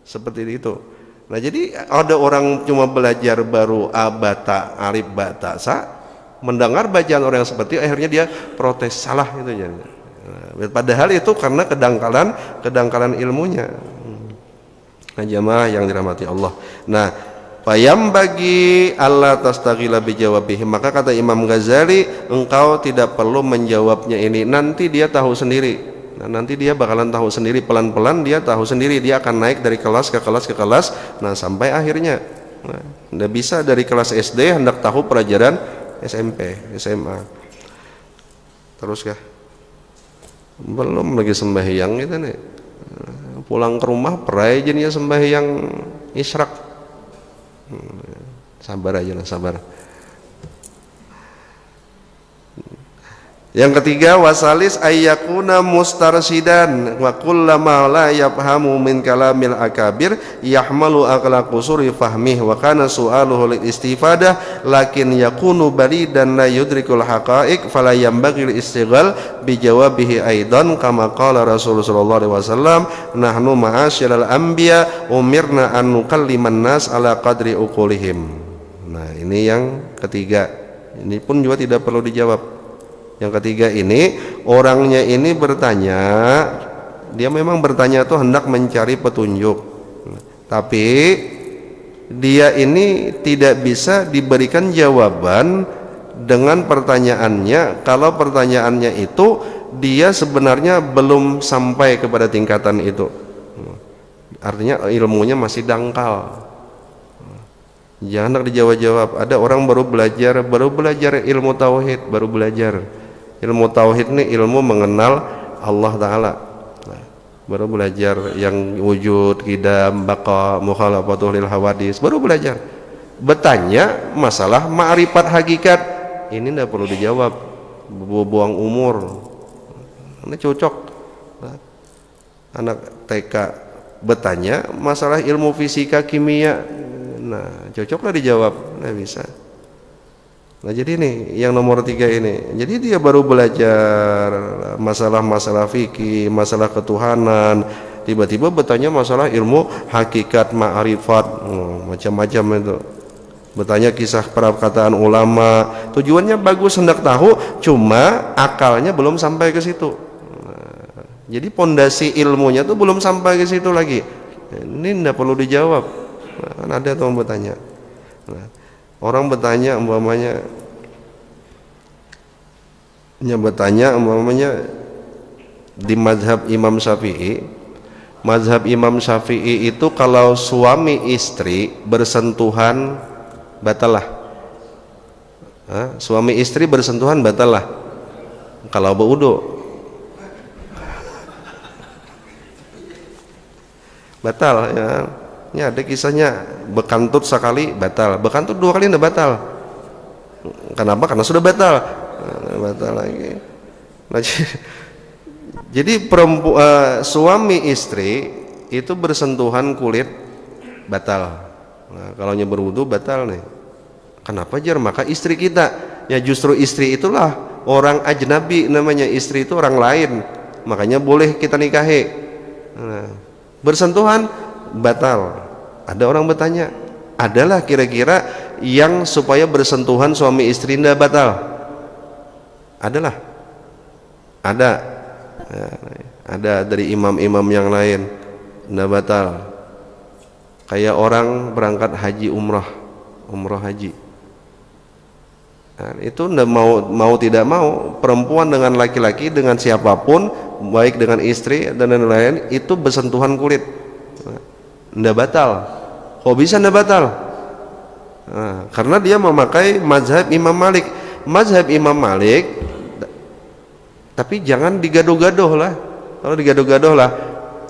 seperti itu. Nah, jadi ada orang cuma belajar baru abata alif bata sa, mendengar bacaan orang yang seperti akhirnya dia protes salah itu ya. Nah, padahal itu karena kedangkalan ilmunya. Nah, jamaah yang dirahmati Allah. Nah, payam bagi Allah tastaghila bijawabihi, maka kata Imam Ghazali, engkau tidak perlu menjawabnya ini, nanti dia tahu sendiri. Nah, nanti dia bakalan tahu sendiri, pelan-pelan dia tahu sendiri, dia akan naik dari kelas ke kelas ke kelas, nah sampai akhirnya nggak bisa dari kelas SD hendak tahu pelajaran SMP, SMA. Terus kah? Belum lagi sembahyang gitu nih. Pulang ke rumah perai jadinya sembahyang isyraq. Sabar aja lah, sabar. Yang ketiga, wasalis ayyakuna mustarsidan wa kullama la yafhamu min kalamil akabir yahmalu aqla qusuri fahmih wa kana su'aluhu lil istifadah lakin yakunu balidan la yudrikul haqa'iq fala yanbaghi al istighal bi jawabihi aidan kama qala Rasulullah sallallahu alaihi wasallam nahnu ma'asyiral anbiya umirna an nukalliman nas ala qadri uqulihim. Nah, ini yang ketiga. Ini pun juga tidak perlu dijawab. Yang ketiga ini, orangnya ini bertanya, dia memang bertanya itu hendak mencari petunjuk, tapi dia ini tidak bisa diberikan jawaban dengan pertanyaannya kalau pertanyaannya itu dia sebenarnya belum sampai kepada tingkatan itu, artinya ilmunya masih dangkal. Jangan dijawab-jawab. Ada orang baru belajar ilmu tauhid, baru belajar ilmu tauhid ini ilmu mengenal Allah Ta'ala, nah, baru belajar yang wujud, qidam, baqa, mukhalafatul lil hawadis, baru belajar. Bertanya masalah ma'rifat hakikat, ini tidak perlu dijawab, buang umur. Ini cocok. Nah, anak TK bertanya masalah ilmu fisika kimia, nah cocoklah dijawab, nah bisa. Nah, jadi ini yang nomor 3 ini. Jadi dia baru belajar masalah-masalah fikih, masalah ketuhanan, tiba-tiba bertanya masalah ilmu hakikat ma'rifat, macam-macam itu. Bertanya kisah perkataan ulama, tujuannya bagus hendak tahu, cuma akalnya belum sampai ke situ. Nah, jadi pondasi ilmunya tuh belum sampai ke situ lagi. Ini tidak perlu dijawab. Nah, kan ada teman bertanya. Nah, orang bertanya umpamanya di mazhab Imam Syafi'i. Mazhab Imam Syafi'i itu kalau suami istri bersentuhan batalah. Suami istri bersentuhan batalah kalau berwudu. Batal ya. Ini ada kisahnya, bekantut sekali batal, bekantut 2 kali tidak batal. Kenapa? Karena sudah batal. Batal lagi. Nah, jadi suami istri itu bersentuhan kulit batal. Nah, kalau berwudu batal nih. Kenapa jar? Maka istri kita, ya justru istri itulah orang ajnabi namanya, istri itu orang lain. Makanya boleh kita nikahi. Nah, bersentuhan batal. Ada orang bertanya, adalah kira-kira yang supaya bersentuhan suami istri tidak batal? Adalah, ada dari imam-imam yang lain tidak batal. Kayak orang berangkat haji umrah haji. Nah, itu mau tidak mau, perempuan dengan laki-laki, dengan siapapun, baik dengan istri dan lain-lain, itu bersentuhan kulit, ndak batal. Kok bisa ndak batal? Nah, karena dia memakai mazhab Imam Malik. Mazhab Imam Malik, tapi jangan digaduh-gaduh lah. Kalau digaduh-gaduh lah,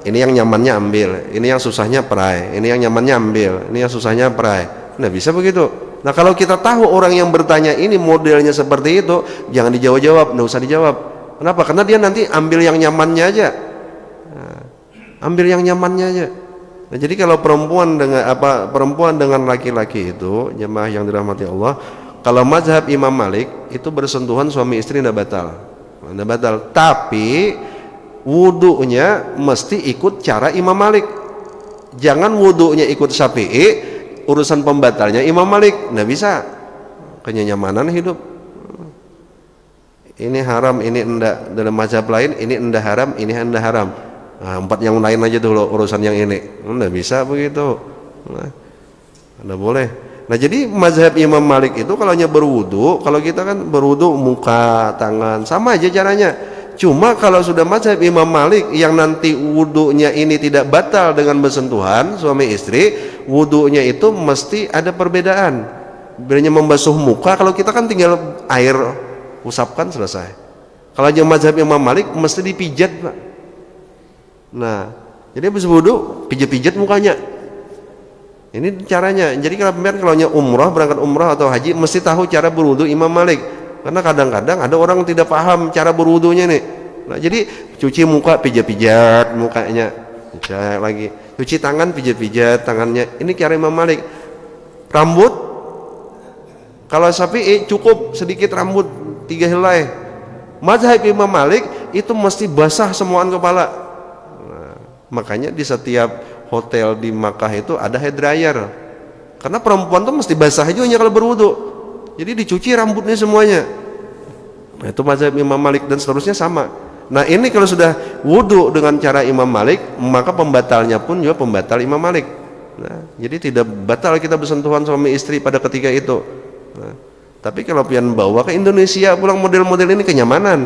ini yang nyamannya ambil, ini yang susahnya perai, ini yang nyamannya ambil, ini yang susahnya perai. Nggak bisa begitu. Nah, kalau kita tahu orang yang bertanya ini modelnya seperti itu, jangan dijawab-jawab, nggak usah dijawab. Kenapa? Karena dia nanti ambil yang nyamannya aja. Nah, ambil yang nyamannya aja. Nah, jadi kalau perempuan dengan laki-laki itu, jemaah yang dirahmati Allah, kalau mazhab Imam Malik itu bersentuhan suami istri nggak batal. Nggak batal. Tapi wudunya mesti ikut cara Imam Malik. Jangan wudunya ikut Syafi'i, urusan pembatalnya Imam Malik. Nggak bisa. Kenyamanan hidup. Ini haram, ini enggak. Dalam mazhab lain ini enggak haram, ini enggak haram. Nah, 4 yang lain aja dulu urusan yang ini. Nggak bisa begitu. Nah, nggak boleh. Nah, jadi mazhab Imam Malik itu kalau hanya berwudu, kalau kita kan berwudu muka, tangan, sama aja caranya. Cuma kalau sudah mazhab Imam Malik yang nanti wudunya ini tidak batal dengan bersentuhan suami istri, wudunya itu mesti ada perbedaan. Bedanya membasuh muka, kalau kita kan tinggal air usapkan selesai. Kalau yang mazhab Imam Malik mesti dipijat, Pak. Nah, jadi habis wudu pijat-pijat mukanya. Ini caranya. Jadi kalau umrah, berangkat umrah atau haji mesti tahu cara berwudu Imam Malik. Karena kadang-kadang ada orang tidak paham cara berwudunya nih. Nah, jadi cuci muka pijat-pijat mukanya, pijat lagi. Cuci tangan pijat-pijat tangannya. Ini cara Imam Malik. Rambut, kalau Syafi'i cukup sedikit rambut 3 helai. Mazhab Imam Malik itu mesti basah semuaan kepala. Nah, makanya di setiap hotel di Makkah itu ada hair dryer. Karena perempuan tuh mesti basah aja kalau berwudu. Jadi dicuci rambutnya semuanya. Nah, itu mazhab Imam Malik dan seterusnya sama. Nah, ini kalau sudah wudu dengan cara Imam Malik, maka pembatalnya pun juga pembatal Imam Malik. Nah, jadi tidak batal kita bersentuhan suami istri pada ketika itu. Nah, tapi kalau pian bawa ke Indonesia pulang model-model ini kenyamanan.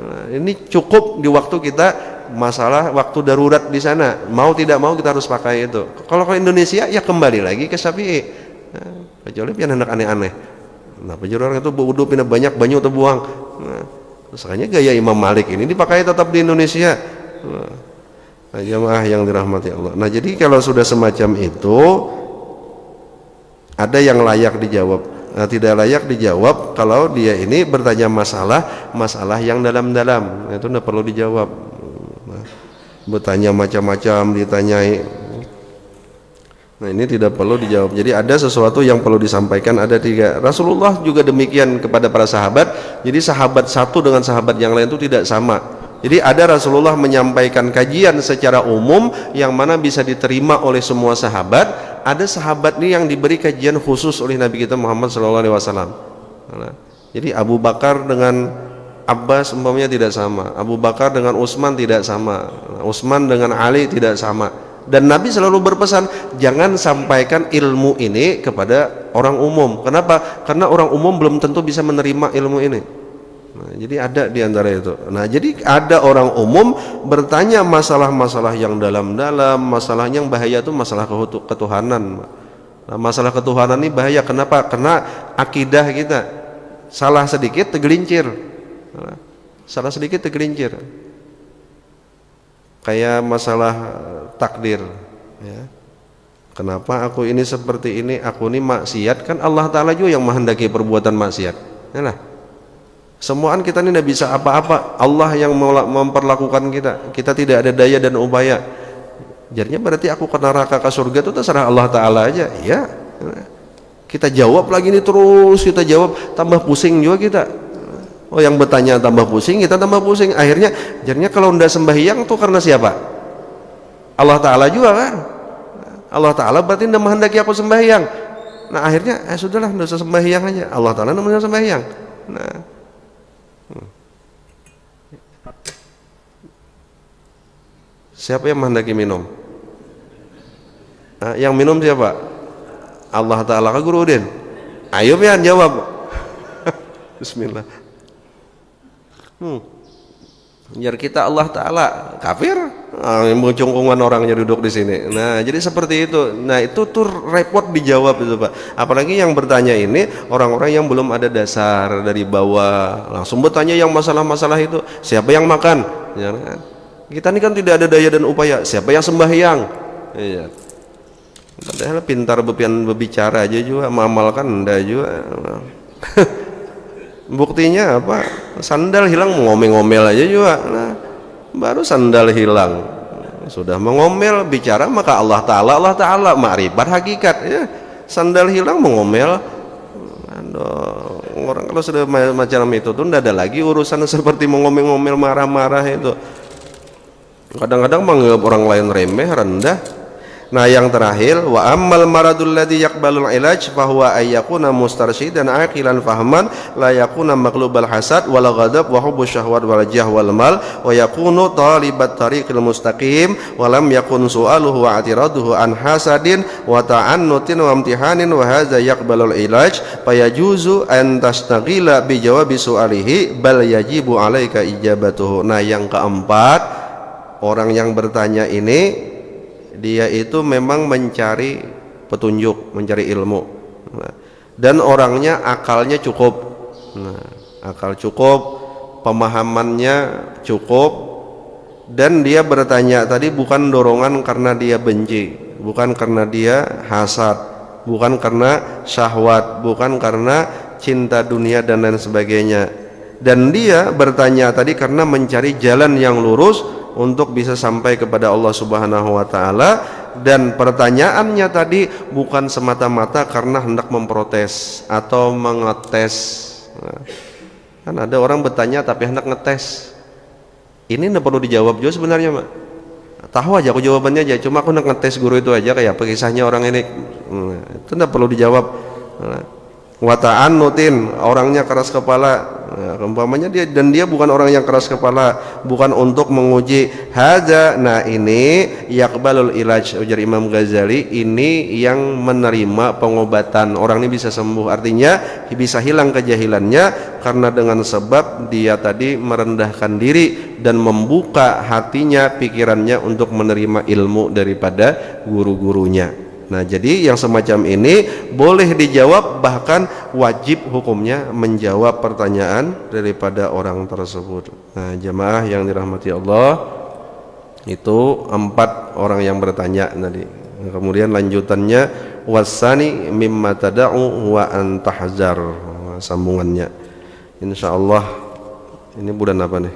Nah, ini cukup di waktu kita masalah waktu darurat di sana. Mau tidak mau kita harus pakai itu. Kalau ke Indonesia ya kembali lagi ke Syafi'i. Nah, kecuali pian hendak aneh-aneh. Nah, penjuru orang itu wudu pindah banyak banyu atau buang. Nah, makanya gaya Imam Malik ini dipakai tetap di Indonesia. Nah, jemaah yang dirahmati Allah. Nah, jadi kalau sudah semacam itu ada yang layak dijawab. Nah, tidak layak dijawab kalau dia ini bertanya masalah yang dalam-dalam. Itu tidak perlu dijawab. Nah, bertanya macam-macam ditanyai. Nah, ini tidak perlu dijawab. Jadi ada sesuatu yang perlu disampaikan, ada 3. Rasulullah juga demikian kepada para sahabat. Jadi sahabat satu dengan sahabat yang lain itu tidak sama. Jadi ada Rasulullah menyampaikan kajian secara umum yang mana bisa diterima oleh semua sahabat. Ada sahabat ini yang diberi kajian khusus oleh Nabi kita Muhammad SAW. Nah, jadi Abu Bakar dengan Abbas umpamanya tidak sama, Abu Bakar dengan Utsman tidak sama, Utsman dengan Ali tidak sama. Dan Nabi selalu berpesan, jangan sampaikan ilmu ini kepada orang umum. Kenapa? Karena orang umum belum tentu bisa menerima ilmu ini. Nah, jadi ada di antara itu. Nah, jadi ada orang umum bertanya masalah-masalah yang dalam-dalam, masalah yang bahaya itu masalah ketuhanan. Nah, masalah ketuhanan ini bahaya. Kenapa? Karena akidah kita salah sedikit tergelincir. Nah, salah sedikit tergelincir. Kayak masalah takdir, ya. Kenapa aku ini seperti ini? Aku ini maksiat, kan Allah Ta'ala juga yang menghendaki perbuatan maksiat. Nah, semuaan kita ini tidak bisa apa-apa. Allah yang memperlakukan kita. Kita tidak ada daya dan upaya. Jadinya berarti aku ke neraka ke surga itu terserah Allah Ta'ala aja. Ya, kita jawab lagi ini terus, kita jawab, tambah pusing juga kita. Oh, yang bertanya tambah pusing, kita tambah pusing. Akhirnya jadinya kalau tidak sembahyang tuh karena siapa? Allah Ta'ala juga kan. Allah Ta'ala berarti tidak menghendaki aku sembahyang. Nah, akhirnya sudahlah, tidak usah sembahyang aja. Allah Ta'ala namanya sembahyang. Nah, siapa yang menghendaki minum? Yang minum siapa? Allah Ta'ala. Ke Guru Udin? Ayo pian jawab. Bismillah. Biar kita Allah Ta'ala kafir, mencungkungan orangnya duduk di sini. Nah, jadi seperti itu. Nah, itu tuh repot dijawab itu, Pak. Apalagi yang bertanya ini orang-orang yang belum ada dasar dari bawah, langsung bertanya yang masalah-masalah itu. Siapa yang makan? Ya, kan? Kita ini kan tidak ada daya dan upaya. Siapa yang sembahyang? Iya. Padahal pintar berbicara aja juga, mengamalkan enggak juga. Buktinya apa? Sandal hilang ngomel-ngomel aja juga. Nah, baru sandal hilang sudah mengomel, bicara maka Allah Ta'ala makrifat hakikat ya. Sandal hilang mengomel. Aduh, orang kalau sudah macam itu tuh tidak ada lagi urusan seperti mengomel-ngomel, marah-marah itu. Kadang-kadang menganggap orang lain remeh, rendah. Nah, yang terakhir, wa ammal maradul ladzi yaqbalul ilaj fa huwa ayyakuna mustarsyidan aqilan fahman la yakuna maqlubal hasad wal ghadab wa hubbus syahwat wal jah wal mal wa yakunu talibat tariqil mustaqim wa lam yakun su'aluhu wa i'tiraduhu an hasadin wa ta'annutin wa imtihanin wa hadza yaqbalul ilaj fa yajuzu an tastaghila bi jawabi su'alihi bal yajibu 'alaika ijabatuhu. Nah, yang keempat, orang yang bertanya ini dia itu memang mencari petunjuk, mencari ilmu, dan orangnya akalnya cukup. Nah, akal cukup, pemahamannya cukup, dan dia bertanya tadi bukan dorongan karena dia benci, bukan karena dia hasad, bukan karena syahwat, bukan karena cinta dunia dan lain sebagainya. Dan dia bertanya tadi karena mencari jalan yang lurus untuk bisa sampai kepada Allah Subhanahu wa Ta'ala, dan pertanyaannya tadi bukan semata-mata karena hendak memprotes atau mengetes. Nah, kan ada orang bertanya tapi hendak ngetes. Ini tidak perlu dijawab juga sebenarnya, Mak. Tahu aja aku jawabannya aja, cuma aku hendak ngetes guru itu aja, kayak apa kisahnya orang ini. Nah, itu tidak perlu dijawab. Nah, wa ta'annutin, orangnya keras kepala. Nah, umpamanya dia bukan orang yang keras kepala, bukan untuk menguji hadza. Nah, ini yaqbalul ilaj, ujar Imam Ghazali, ini yang menerima pengobatan. Orang ini bisa sembuh, artinya bisa hilang kejahilannya karena dengan sebab dia tadi merendahkan diri dan membuka hatinya, pikirannya untuk menerima ilmu daripada guru-gurunya. Nah, jadi yang semacam ini boleh dijawab, bahkan wajib hukumnya menjawab pertanyaan daripada orang tersebut. Nah, jamaah yang dirahmati Allah, itu 4 orang yang bertanya tadi. Nah, kemudian lanjutannya wasani mimma tada'u wa antahzar, sambungannya. Insyaallah ini bulan apa nih?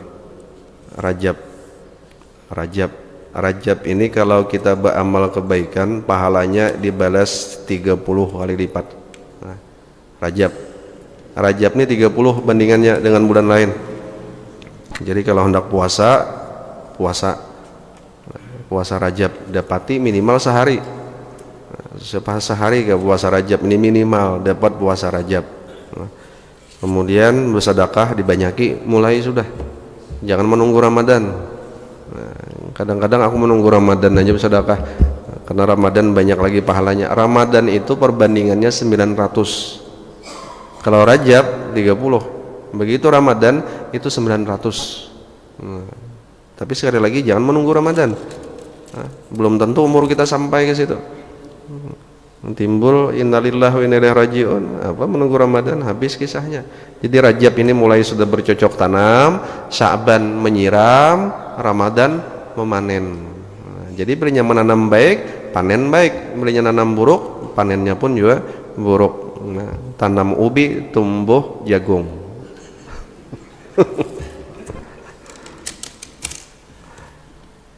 Rajab ini kalau kita beramal kebaikan pahalanya dibalas 30 kali lipat. Nah, Rajab ini 30 bandingannya dengan bulan lain. Jadi kalau hendak puasa Rajab dapati minimal sehari. Sehari ke puasa Rajab ini minimal dapat puasa Rajab. Nah, kemudian bersedekah dibanyaki, mulai sudah. Jangan menunggu Ramadan. Kadang-kadang aku menunggu Ramadan aja bersedekah, karena Ramadan banyak lagi pahalanya. Ramadan itu perbandingannya 900, kalau Rajab 30, begitu Ramadan itu 900. Tapi sekali lagi jangan menunggu Ramadan. Belum tentu umur kita sampai ke situ. Timbul innalillahi wa inna ilaihi rajiun, apa menunggu Ramadan, habis kisahnya. Jadi Rajab ini mulai sudah bercocok tanam, Sya'ban menyiram, Ramadan memanen. Jadi belinya menanam baik, panen baik. Belinya nanam buruk, panennya pun juga buruk. Nah, tanam ubi, tumbuh jagung.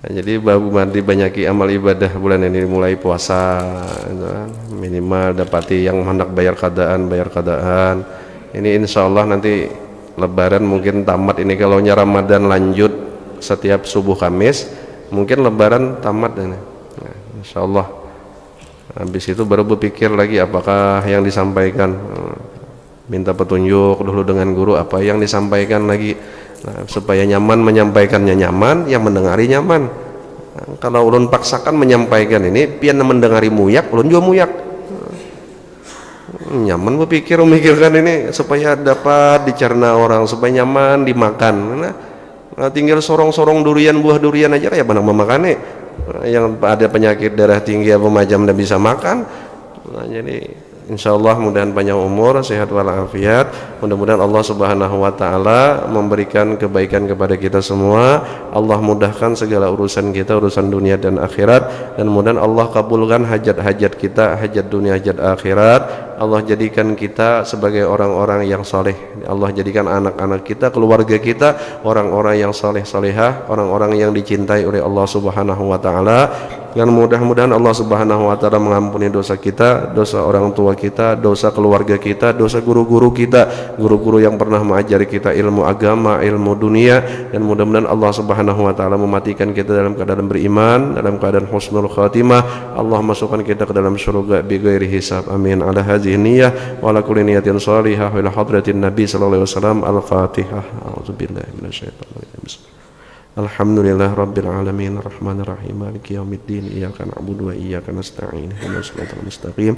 Nah, jadi babu mandi banyaki amal ibadah bulan ini, mulai puasa, minimal dapati yang hendak bayar keadaan. Ini insya Allah nanti Lebaran mungkin tamat ini. Kalau Ramadan lanjut setiap subuh Kamis, mungkin Lebaran tamat ini. Nah, insya Allah habis itu baru berpikir lagi apakah yang disampaikan, minta petunjuk dulu dengan guru apa yang disampaikan lagi. Nah, supaya nyaman menyampaikannya, nyaman yang mendengari nyaman. Nah, kalau ulun paksakan menyampaikan ini pian mendengari muyak, ulun juga muyak. Nyaman berpikir memikirkan ini supaya dapat dicerna orang, supaya nyaman dimakan. Nah, tinggal sorong-sorong durian, buah durian aja ya benar memakan nih. Yang ada penyakit darah tinggi apa macam tidak bisa makan. Nah, jadi insyaallah mudahan panjang umur, sehat walafiat. Mudah-mudahan Allah Subhanahu wa taala memberikan kebaikan kepada kita semua. Allah mudahkan segala urusan kita, urusan dunia dan akhirat, dan mudah-mudahan Allah kabulkan hajat-hajat kita, hajat dunia, hajat akhirat. Allah jadikan kita sebagai orang-orang yang soleh. Allah jadikan anak-anak kita, keluarga kita orang-orang yang soleh-solehah, orang-orang yang dicintai oleh Allah Subhanahu wa taala. Dan mudah-mudahan Allah Subhanahu wa taala mengampuni dosa kita, dosa orang tua kita, dosa keluarga kita, dosa guru-guru kita, guru-guru yang pernah mengajari kita ilmu agama, ilmu dunia, dan mudah-mudahan Allah Subhanahu wa taala mematikan kita dalam keadaan beriman, dalam keadaan husnul khatimah. Allah masukkan kita ke dalam surga bighairi hisab. Amin. Ala hadhihi niyyah wa ala kulli niyatin shalihah wa ila hadratin nabi sallallahu alaihi wasallam. Al-Fatihah. A'udzubillahi minasyaitonir rajim. Alhamdulillah rabbil alamin arrahmanir rahim maliki yaumiddin iyyaka na'budu wa iyyaka nasta'in ihdinas siratal mustaqim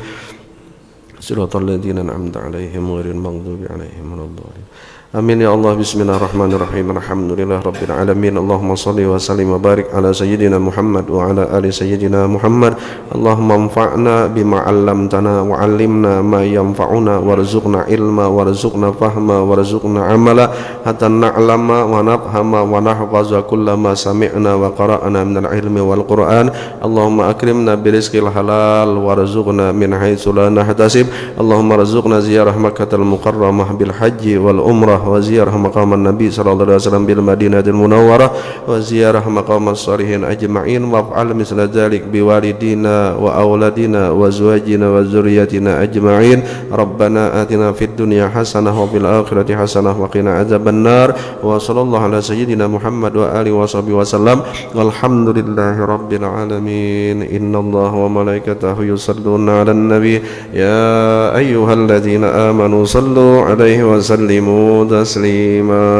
siratal ladzina an'amta 'alaihim ghairil maghdubi 'alaihim waladdallin. Amin ya Allah. Bismillahirrahmanirrahim. Alhamdulillah rabbil alamin. Allahumma shalli wa sallim wa barik ala sayyidina Muhammad wa ala ali sayyidina Muhammad. Allahumma anfa'na bima 'allamtana wa 'allimna ma yanfa'una warzuqna ilma warzuqna fahma warzuqna amala hatta na'lama wa nafhama wa nahfaza kullama sami'na wa qara'na minal ilmi wal Qur'an. Allahumma akrimna birizqil halal warzuqna min haitsu la nahtasib. Allahumma rzuqna ziyarah Makkahal Mukarramah bil haji wal umrah wa ziyarah maqam Nabi sallallahu alaihi wasallam bil Madinatil Munawwarah wa ziyarah maqam as-salihin ajma'in wa fa'al misla dzalik bi walidina wa auladina wa azwajina wa dzurriyyatina ajma'in. Rabbana atina fid dunya hasanah wa fil akhirati hasanah wa qina adzabannar. Wa sallallahu ala sayyidina Muhammad wa alihi washabihi wasallam. Walhamdulillahi rabbil alamin. Innallaha wa malaikatahu yusalluna 'alan nabi ya ayyuhalladzina amanu sallu 'alaihi wa sallimu taslima.